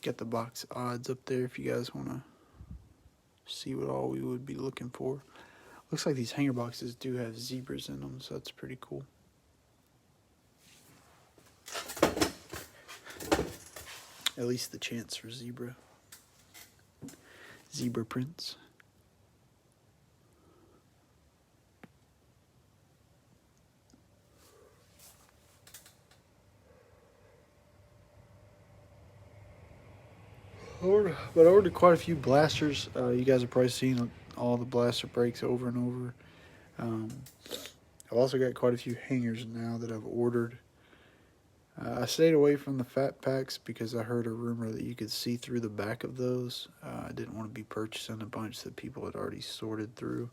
Got the box odds up there if you guys want to see what all we would be looking for. Looks like these hanger boxes do have zebras in them, so that's pretty cool. At least the chance for zebra prints. But I ordered quite a few blasters. You guys have probably seen all the blaster breaks over and over. I've also got quite a few hangers now that I've ordered. I stayed away from the fat packs because I heard a rumor that you could see through the back of those. I didn't want to be purchasing a bunch that people had already sorted through.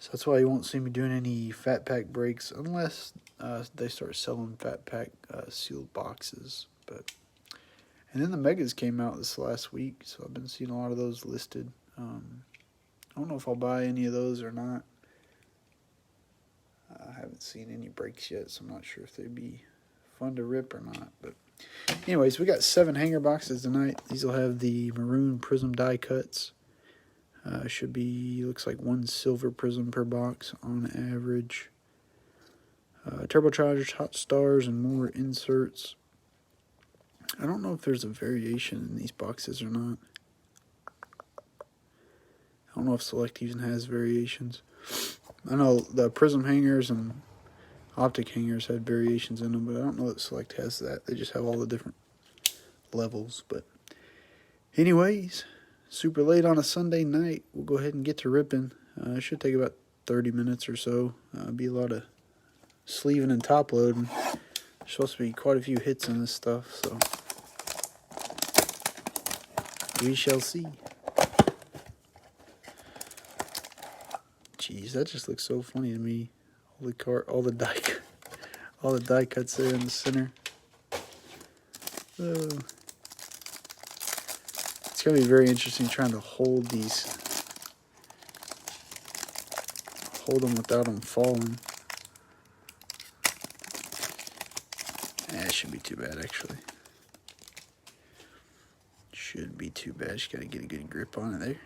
So that's why you won't see me doing any fat pack breaks unless they start selling fat pack sealed boxes. And then the megas came out this last week, so I've been seeing a lot of those listed. I don't know if I'll buy any of those or not. I haven't seen any breaks yet, so I'm not sure if they'd be fun to rip or not. But anyways, we got 7 hanger boxes tonight. These will have the maroon prism die cuts. Should be, looks like 1 silver prism per box on average. Turbochargers, hot stars, and more inserts. I don't know if there's a variation in these boxes or not. I don't know if Select even has variations. I know the prism hangers and optic hangers had variations in them, but I don't know that Select has that. They just have all the different levels. But anyways, super late on a Sunday night. We'll go ahead and get to ripping. It should take about 30 minutes or so. Be a lot of sleeving and top loading. There's supposed to be quite a few hits in this stuff, so we shall see. Jeez, that just looks so funny to me. All the die cuts there in the center. Oh. It's gonna be very interesting trying to hold them without them falling. It shouldn't be too bad, actually. Shouldn't be too bad. Just gotta get a good grip on it there.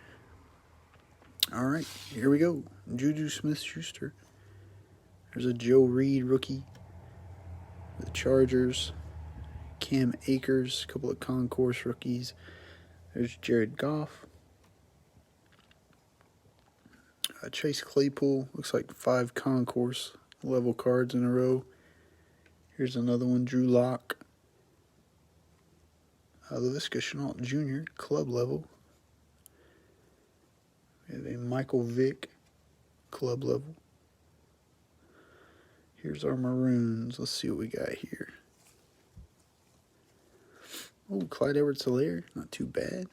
All right, here we go. Juju Smith-Schuster. There's a Joe Reed rookie. The Chargers. Cam Akers, a couple of concourse rookies. There's Jared Goff. Chase Claypool. Looks like 5 concourse level cards in a row. Here's another one, Drew Lock. Laviska Shenault Jr., club level. We have a Michael Vick, club level. Here's our maroons. Let's see what we got here. Oh, Clyde Edwards-Helaire, not too bad.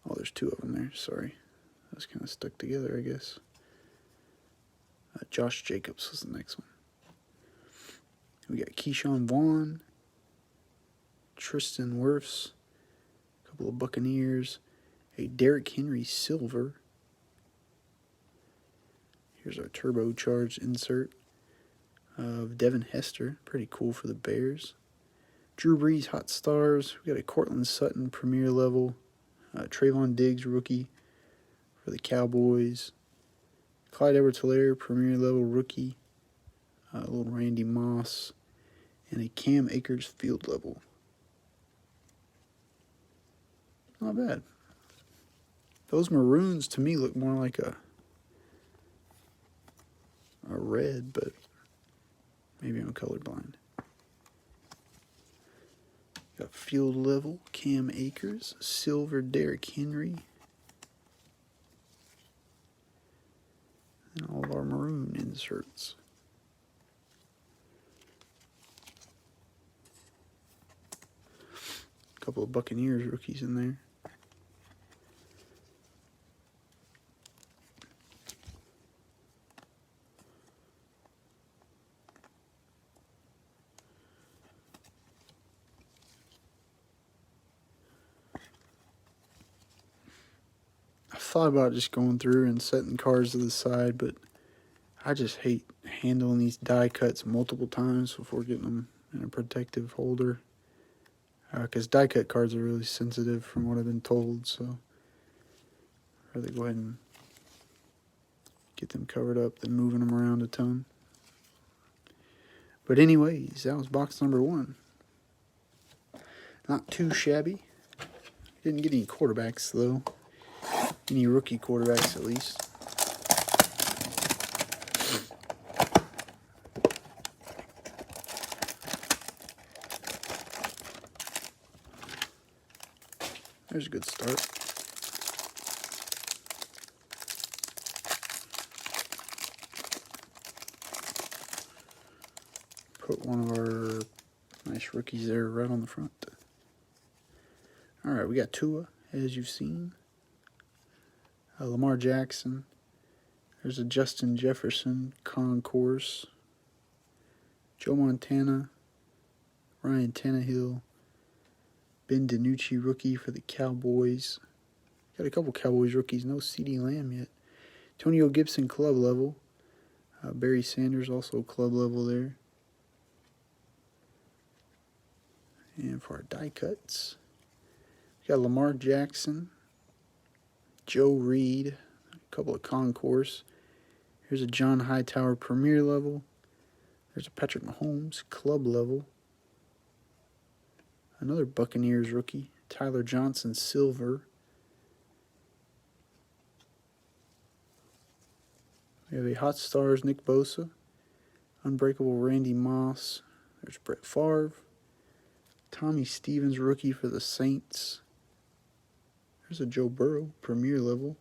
Oh, there's 2 of them there, sorry. That was kind of stuck together, I guess. Josh Jacobs was the next one. We got Keyshawn Vaughn, Tristan Wirfs, a couple of Buccaneers, a Derrick Henry silver. Here's our turbocharged insert of Devin Hester, pretty cool for the Bears. Drew Brees hot stars. We got a Cortland Sutton premier level, Trayvon Diggs rookie for the Cowboys. Clyde Edwards-Helaire premier level rookie, a little Randy Moss, and a Cam Akers field level. Not bad. Those maroons to me look more like a red, but maybe I'm colorblind. Got field level Cam Akers, silver Derrick Henry, and all of our maroon inserts. A couple of Buccaneers rookies in there. I thought about just going through and setting cards to the side, but I just hate handling these die cuts multiple times before getting them in a protective holder. because die cut cards are really sensitive from what I've been told, so I'd rather go ahead and get them covered up than moving them around a ton. But anyways, that was box number 1. Not too shabby. Didn't get any quarterbacks though. Any rookie quarterbacks at least. There's a good start. Put one of our nice rookies there right on the front. Alright, we got Tua, as you've seen. Lamar Jackson. There's a Justin Jefferson concourse. Joe Montana. Ryan Tannehill. Ben DiNucci rookie for the Cowboys. Got a couple Cowboys rookies. No CeeDee Lamb yet. Antonio Gibson club level. Barry Sanders also club level there. And for our die cuts, we got Lamar Jackson. Joe Reed. A couple of concourse. Here's a John Hightower Premier level. There's a Patrick Mahomes club level. Another Buccaneers rookie, Tyler Johnson silver. We have a Hot Stars Nick Bosa. Unbreakable Randy Moss. There's Brett Favre. Tommy Stevens rookie for the Saints. There's a Joe Burrow Premier level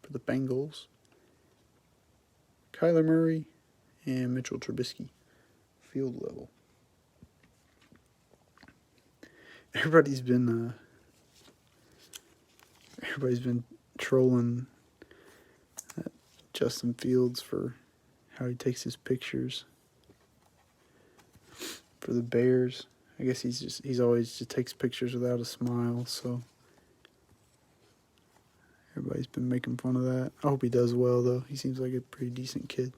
for the Bengals. Kyler Murray and Mitchell Trubisky field level. Everybody's been trolling Justin Fields for how he takes his pictures for the Bears. I guess he's always just takes pictures without a smile, so everybody's been making fun of that. I hope he does well though. He seems like a pretty decent kid.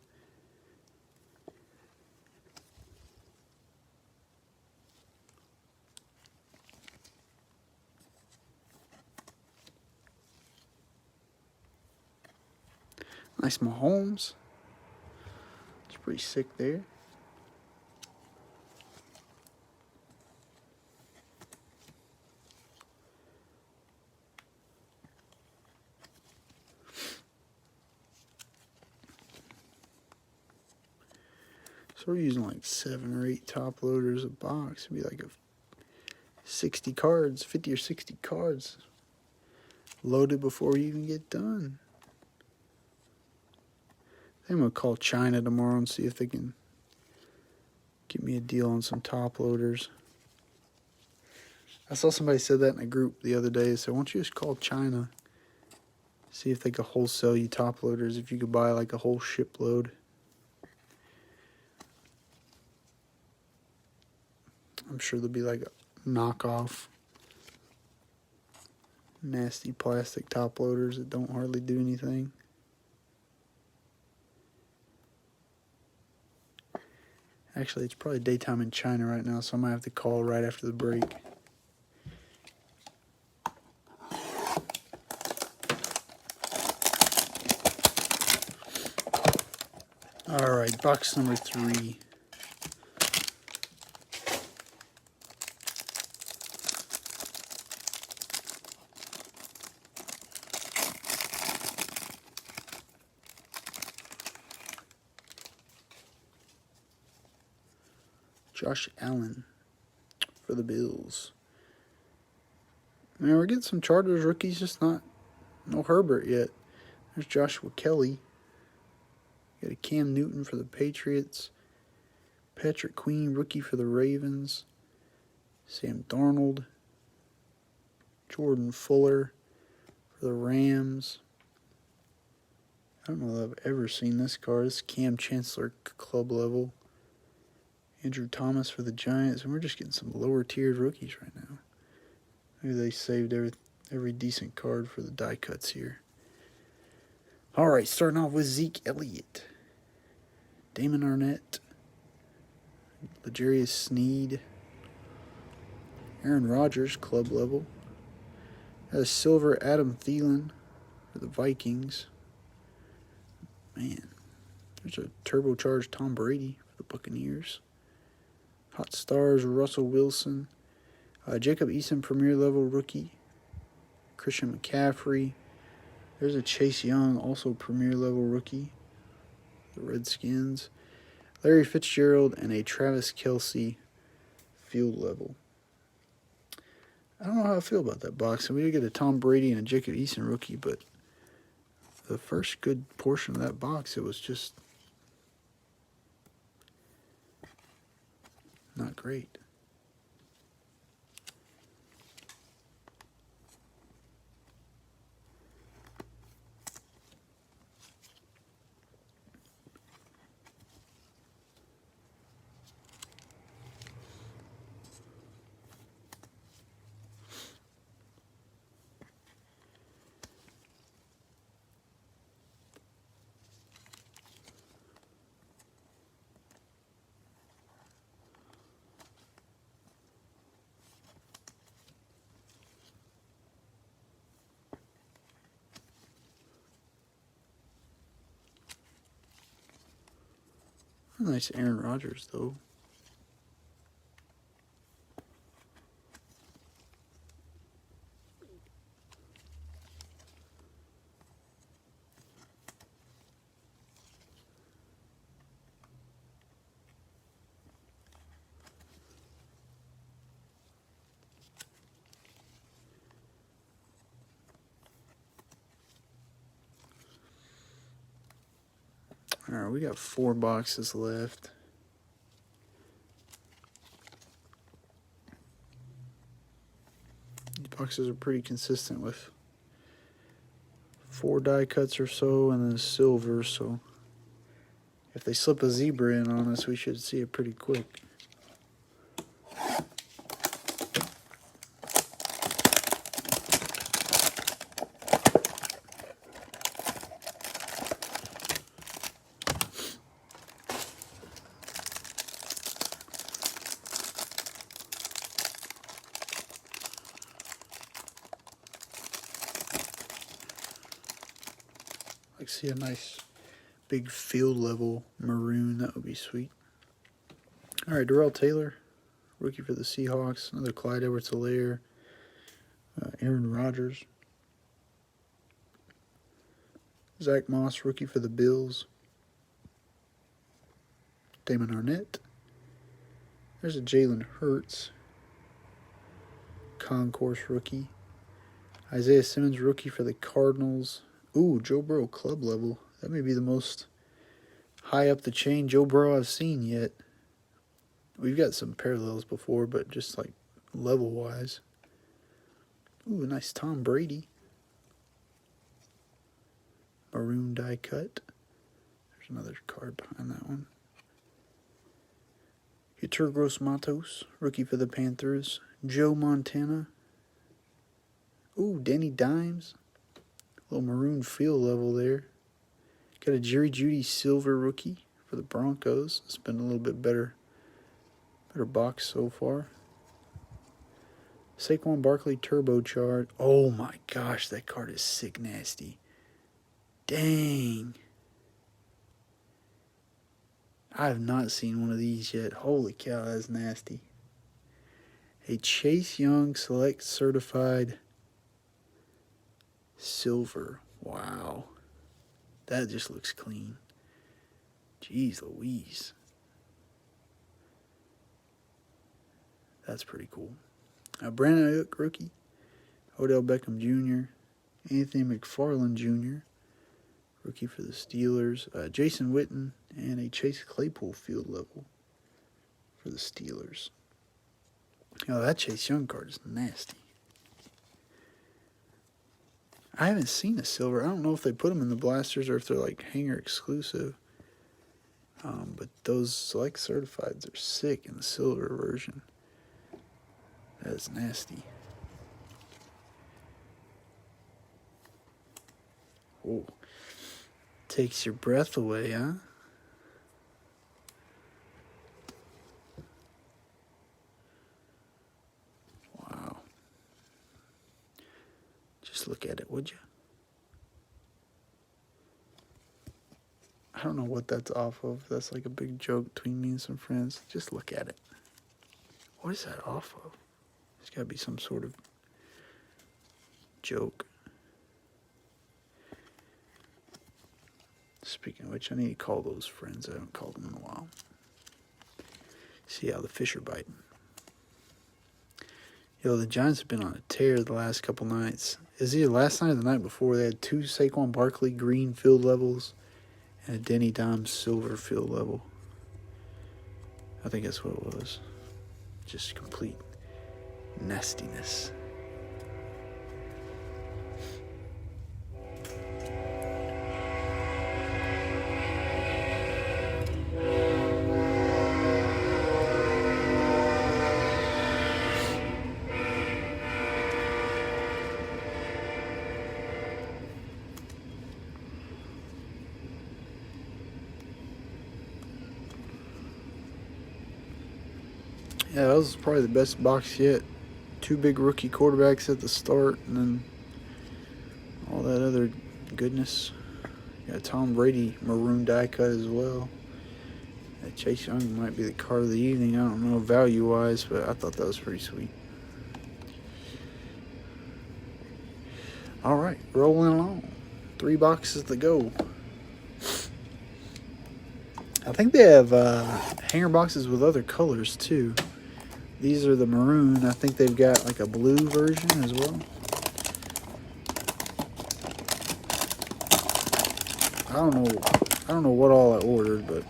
Nice Mahomes. It's pretty sick there. So we're using like 7 or 8 top loaders a box. It'd be like a 60 cards, 50 or 60 cards loaded before we even get done. I'm going to call China tomorrow and see if they can get me a deal on some top loaders. I saw somebody said that in a group the other day. So why don't you just call China, see if they could wholesale you top loaders, if you could buy like a whole shipload. I'm sure there'll be like a knockoff nasty plastic top loaders that don't hardly do anything. Actually, it's probably daytime in China right now, so I might have to call right after the break. All right, box number 3. Josh Allen for the Bills. Man, we're getting some Chargers rookies, just no Herbert yet. There's Joshua Kelly. Got a Cam Newton for the Patriots. Patrick Queen, rookie for the Ravens. Sam Darnold. Jordan Fuller for the Rams. I don't know that I've ever seen this card. This is Cam Chancellor club level. Andrew Thomas for the Giants. And we're just getting some lower tiered rookies right now. Maybe they saved every decent card for the die cuts here. All right, starting off with Zeke Elliott. Damon Arnett. L'Jarius Sneed. Aaron Rodgers, club level. Got a silver Adam Thielen for the Vikings. Man, there's a turbocharged Tom Brady for the Buccaneers. Hot Stars, Russell Wilson. Jacob Eason, Premier Level rookie. Christian McCaffrey. There's a Chase Young, also Premier Level rookie. The Redskins. Larry Fitzgerald and a Travis Kelce field level. I don't know how I feel about that box. We did get a Tom Brady and a Jacob Eason rookie, but the first good portion of that box, it was just not great. Nice Aaron Rodgers, though. All right, we got 4 boxes left. These boxes are pretty consistent with 4 die cuts or so and then silver, so if they slip a zebra in on us, we should see it pretty quick. I'd like to see a nice big field level maroon. That would be sweet. All right, Darrell Taylor, rookie for the Seahawks. Another Clyde Edwards-Helaire. Aaron Rodgers. Zach Moss, rookie for the Bills. Damon Arnett. There's a Jalen Hurts. Concourse rookie. Isaiah Simmons, rookie for the Cardinals. Ooh, Joe Burrow, club level. That may be the most high up the chain Joe Burrow I've seen yet. We've got some parallels before, but just like level-wise. Ooh, a nice Tom Brady. Maroon die cut. There's another card behind that one. Yeturgos Matos, rookie for the Panthers. Joe Montana. Ooh, Danny Dimes. Little maroon field level there. Got a Jerry Jeudy silver rookie for the Broncos. It's been a little bit better box so far. Saquon Barkley turbocharged. Oh my gosh, that card is sick nasty. Dang. I have not seen one of these yet. Holy cow, that's nasty. A Chase Young Select Certified Silver. Wow. That just looks clean. Jeez Louise. That's pretty cool. Brandon Ayuk, rookie. Odell Beckham Jr. Anthony McFarland Jr. Rookie for the Steelers. Jason Witten and a Chase Claypool field level for the Steelers. Oh, that Chase Young card is nasty. I haven't seen a silver. I don't know if they put them in the blasters or if they're like hanger exclusive. But those select certifieds are sick in the silver version. That is nasty. Oh, takes your breath away, huh? look at it, would you? I don't know what that's off of. That's like a big joke between me and some friends. Just look at it. What is that off of? There's got to be some sort of joke. Speaking of which, I need to call those friends. I haven't called them in a while. See how the fish are biting. Yo, the Giants have been on a tear the last couple nights. Is either last night or the night before? They had 2 Saquon Barkley green field levels and a Denny Dimes silver field level. I think that's what it was. Just complete nastiness. Yeah, that was probably the best box yet. 2 big rookie quarterbacks at the start, and then all that other goodness. Got Tom Brady maroon die cut as well. That Chase Young might be the card of the evening. I don't know value-wise, but I thought that was pretty sweet. All right, rolling along. 3 boxes to go. I think they have hanger boxes with other colors too. These are the maroon. I think they've got like a blue version as well. I don't know what all I ordered, but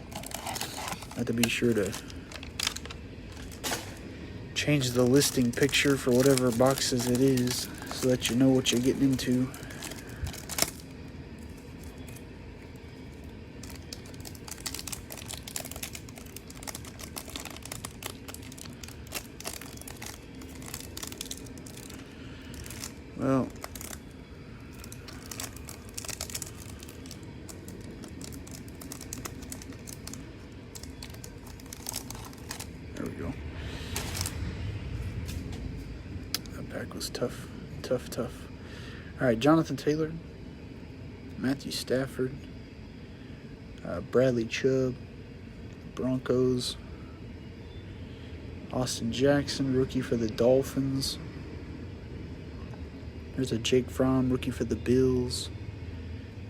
I have to be sure to change the listing picture for whatever boxes it is so that you know what you're getting into. Well, there we go. That pack was tough. All right, Jonathan Taylor, Matthew Stafford, Bradley Chubb, Broncos, Austin Jackson, rookie for the Dolphins. There's a Jake Fromm, rookie for the Bills.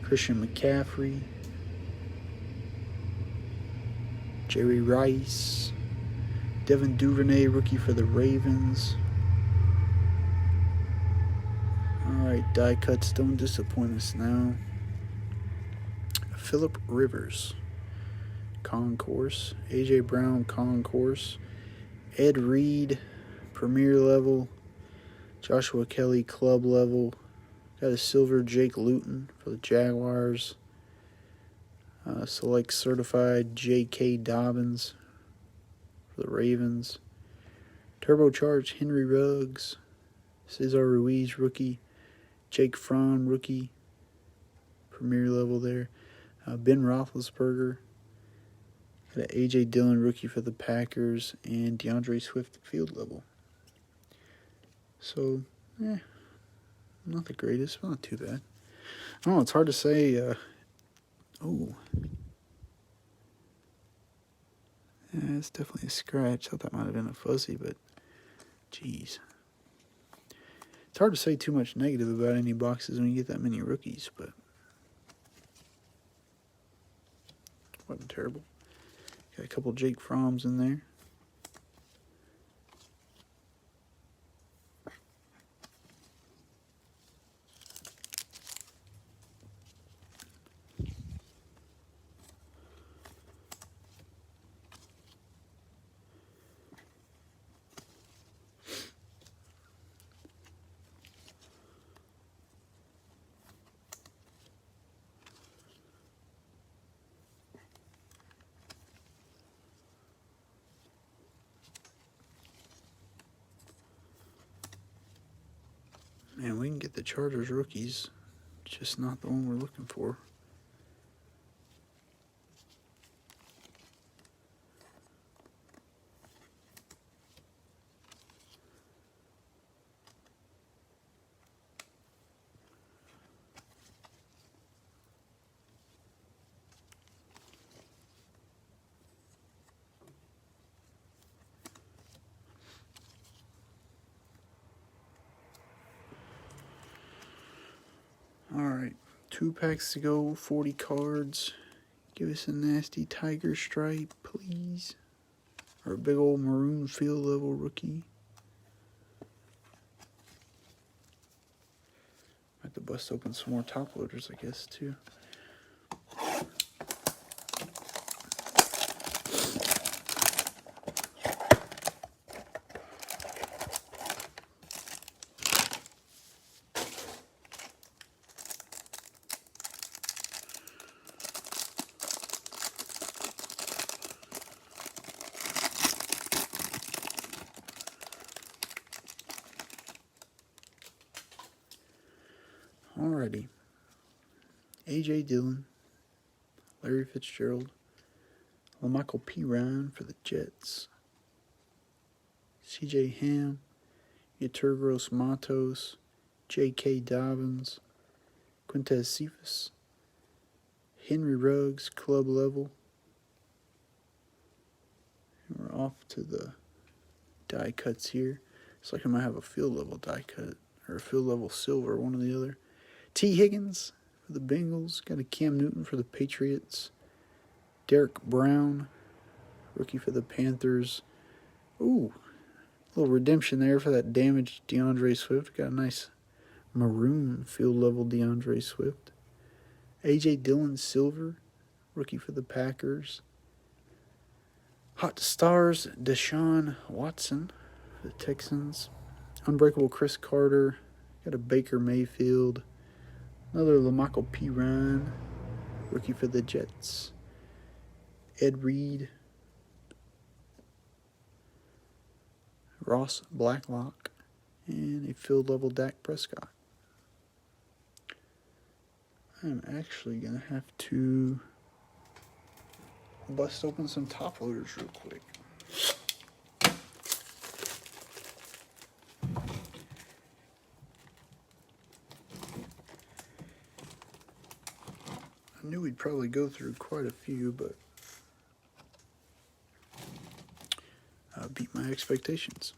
Christian McCaffrey. Jerry Rice. Devin Duvernay, rookie for the Ravens. Alright, die cuts don't disappoint us now. Phillip Rivers, concourse. AJ Brown, concourse. Ed Reed, premier level. Joshua Kelly, club level. Got a silver Jake Luton for the Jaguars. Select certified J.K. Dobbins for the Ravens. Turbocharged Henry Ruggs. Cesar Ruiz, rookie. Jake Fromm, rookie. Premier level there. Ben Roethlisberger. Got an A.J. Dillon, rookie for the Packers. And DeAndre Swift, field level. So, not the greatest, but not too bad. I don't know, it's hard to say. Yeah, it's definitely a scratch. Thought that might have been a fuzzy, but geez. It's hard to say too much negative about any boxes when you get that many rookies, but wasn't terrible. Got a couple Jake Fromms in there. Man, we can get the Chargers rookies, just not the one we're looking for. 2 packs to go, 40 cards. Give us a nasty tiger stripe, please. Or a big old maroon field level rookie. I have to bust open some more top loaders, I guess, too. Alrighty. A.J. Dillon, Larry Fitzgerald, LaMichael P. Ryan for the Jets, C.J. Ham, Yeturgros Matos, J.K. Dobbins, Quintez Cephas, Henry Ruggs, club level. And we're off to the die cuts here. It's like I might have a field level die cut or a field level silver, one or the other. T. Higgins for the Bengals. Got a Cam Newton for the Patriots. Derek Brown, rookie for the Panthers. Ooh, a little redemption there for that damaged DeAndre Swift. Got a nice maroon field level DeAndre Swift. A.J. Dillon silver, rookie for the Packers. Hot Stars, Deshaun Watson for the Texans. Unbreakable Chris Carter. Got a Baker Mayfield. Another LaMichael P. Ryan, rookie for the Jets. Ed Reed. Ross Blacklock. And a field level Dak Prescott. I'm actually going to have to bust open some top loaders real quick. I knew we'd probably go through quite a few, but I beat my expectations.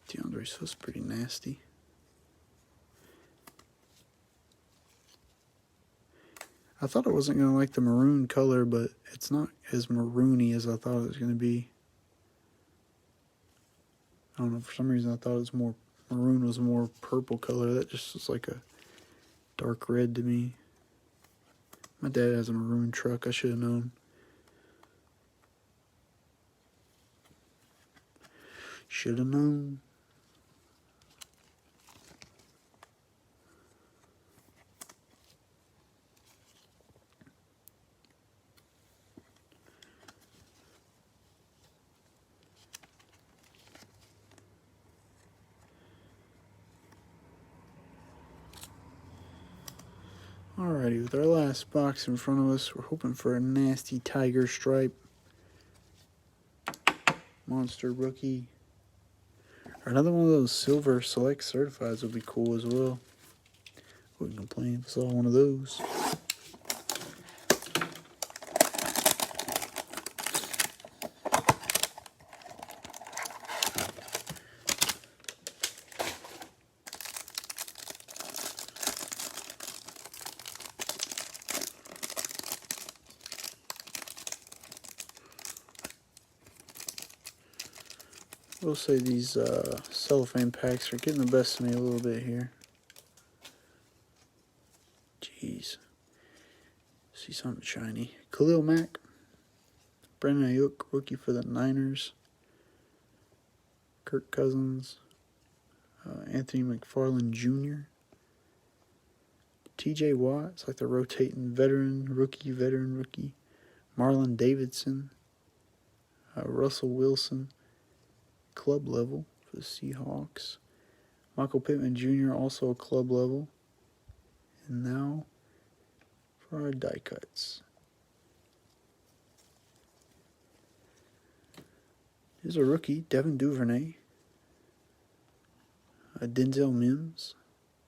DeAndre Swift's pretty nasty. I thought I wasn't going to like the maroon color, but it's not as maroony as I thought it was going to be. I don't know, for some reason I thought it was more, maroon was more purple color. That just looks like a dark red to me. My dad has a maroon truck, I should have known. Should have known. Alrighty, with our last box in front of us, we're hoping for a nasty tiger stripe. Monster rookie. Or another one of those silver select certifieds would be cool as well. Wouldn't complain if I saw one of those. We'll say these cellophane packs are getting the best of me a little bit here. Jeez. See something shiny. Khalil Mack. Brandon Ayuk, rookie for the Niners. Kirk Cousins. Anthony McFarland Jr. TJ Watt. It's like the rotating veteran rookie. Marlon Davidson. Russell Wilson. Club level for the Seahawks. Michael Pittman Jr. also a club level. And now for our die cuts. Here's a rookie, Devin Duvernay. Denzel Mims.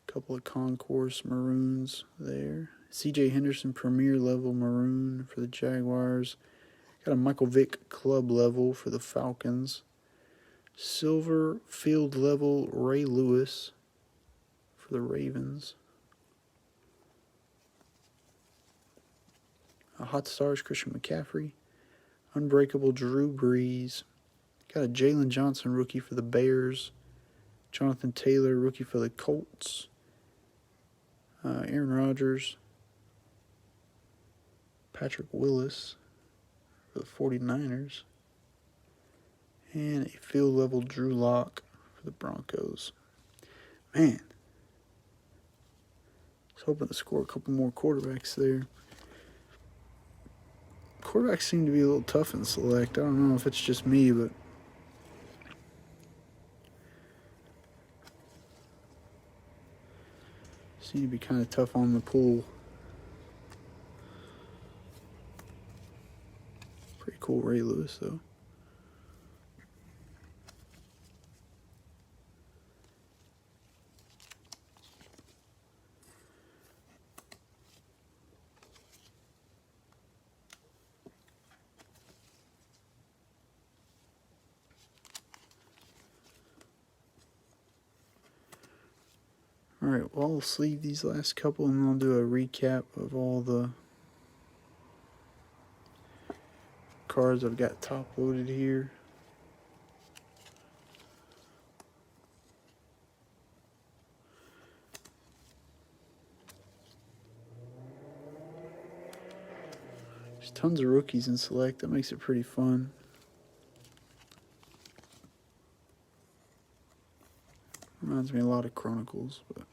A couple of concourse maroons there. C.J. Henderson Premier level maroon for the Jaguars. Got a Michael Vick club level for the Falcons. Silver field level Ray Lewis for the Ravens. A Hot Stars Christian McCaffrey. Unbreakable Drew Brees. Got a Jalen Johnson rookie for the Bears. Jonathan Taylor rookie for the Colts. Aaron Rodgers. Patrick Willis for the 49ers. And a field level Drew Lock for the Broncos. Man. I was hoping to score a couple more quarterbacks there. Quarterbacks seem to be a little tough in select. I don't know if it's just me, but seem to be kind of tough on the pool. Pretty cool Ray Lewis, though. Alright, well, I'll sleeve these last couple and I'll do a recap of all the cards I've got top loaded here. There's tons of rookies in select. That makes it pretty fun. Reminds me a lot of Chronicles, but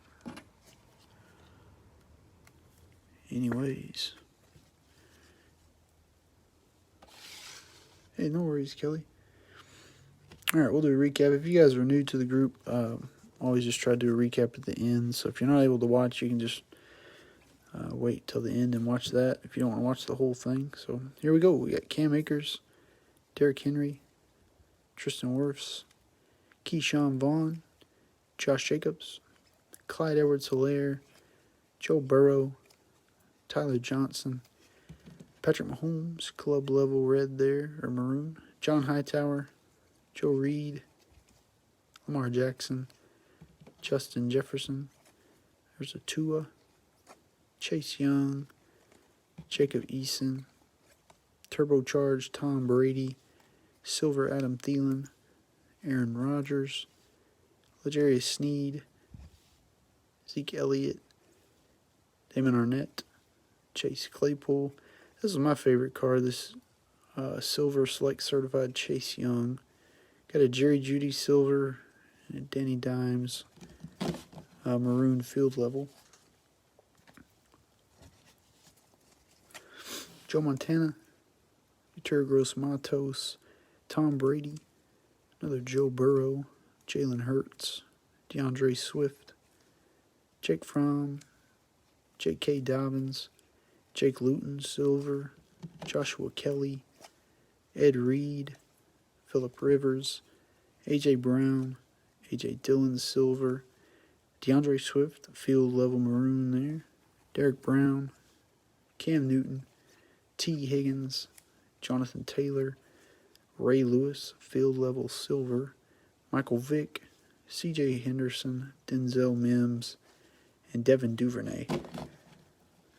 anyways. Hey, no worries, Kelly. Alright, we'll do a recap. If you guys are new to the group, always just try to do a recap at the end. So if you're not able to watch, you can just wait till the end and watch that if you don't want to watch the whole thing. So here we go. We got Cam Akers, Derrick Henry, Tristan Wirfs, Keyshawn Vaughn, Josh Jacobs, Clyde Edwards-Helaire, Joe Burrow, Tyler Johnson, Patrick Mahomes, club level red there, or maroon, John Hightower, Joe Reed, Lamar Jackson, Justin Jefferson, there's a Tua, Chase Young, Jacob Eason, turbocharged Tom Brady, silver Adam Thielen, Aaron Rodgers, L'Jarius Sneed, Zeke Elliott, Damon Arnett, Chase Claypool. This is my favorite card, this silver select certified Chase Young. Got a Jerry Jeudy silver and a Danny Dimes maroon field level. Joe Montana, Vitor Gross Matos, Tom Brady, another Joe Burrow, Jalen Hurts, DeAndre Swift, Jake Fromm, J.K. Dobbins, Jake Luton, silver, Joshua Kelly, Ed Reed, Phillip Rivers, A.J. Brown, A.J. Dillon, silver, DeAndre Swift, field level maroon there, Derek Brown, Cam Newton, T. Higgins, Jonathan Taylor, Ray Lewis, field level silver, Michael Vick, C.J. Henderson, Denzel Mims, and Devin Duvernay.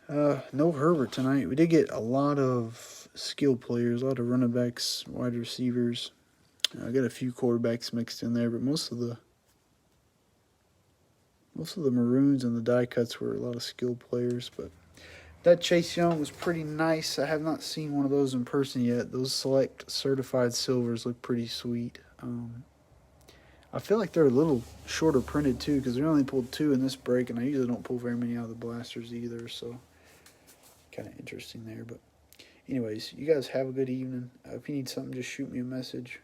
No Herbert tonight. We did get a lot of skill players, a lot of running backs, wide receivers. I got a few quarterbacks mixed in there, but most of the maroons and the die cuts were a lot of skilled players. But that Chase Young was pretty nice. I have not seen one of those in person yet. Those select certified silvers look pretty sweet. I feel like they're a little shorter printed too, because we only pulled 2 in this break, and I usually don't pull very many out of the blasters either, so kind of interesting there. But anyways, you guys have a good evening. If you need something, just shoot me a message.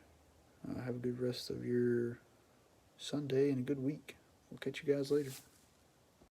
Have a good rest of your Sunday and a good week. We'll catch you guys later.